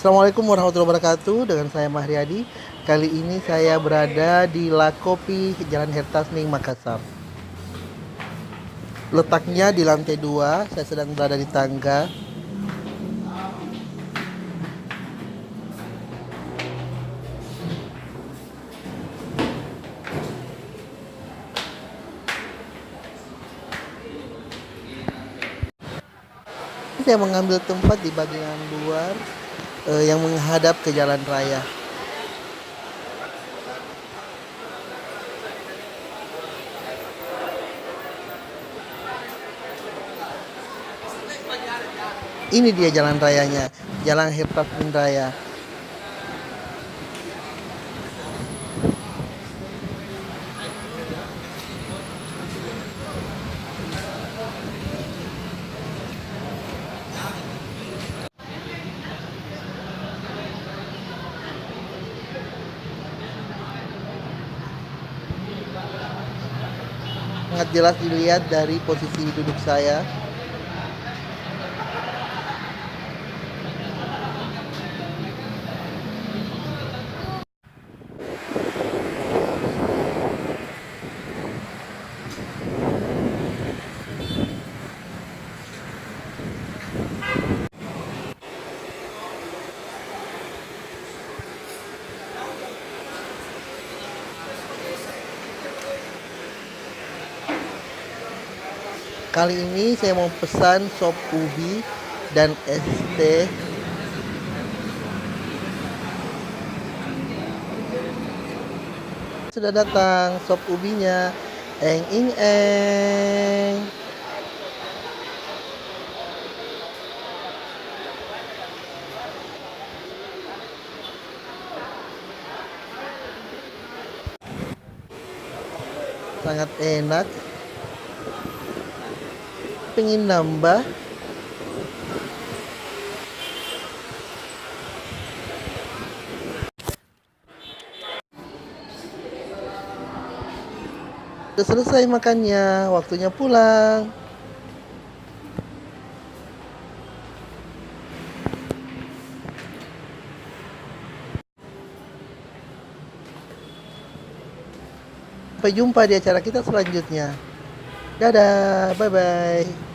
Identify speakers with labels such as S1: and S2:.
S1: Assalamualaikum warahmatullahi wabarakatuh. Dengan saya Mahriadi. Kali ini saya berada di La Kopi, Jalan Hertasning, Makassar. Letaknya di lantai 2. Saya sedang berada di tangga. Saya mengambil tempat di bagian luar yang menghadap ke jalan raya. Ini dia jalan rayanya, Jalan Hertasning Raya. Sangat jelas dilihat dari posisi duduk saya. Kali ini saya mau pesan sop ubi dan es teh. Sudah datang sop ubinya. Eng ing eng. Sangat enak. Pengen nambah. Udah selesai makannya, waktunya pulang. Sampai jumpa di acara kita selanjutnya. Dadah, bye bye.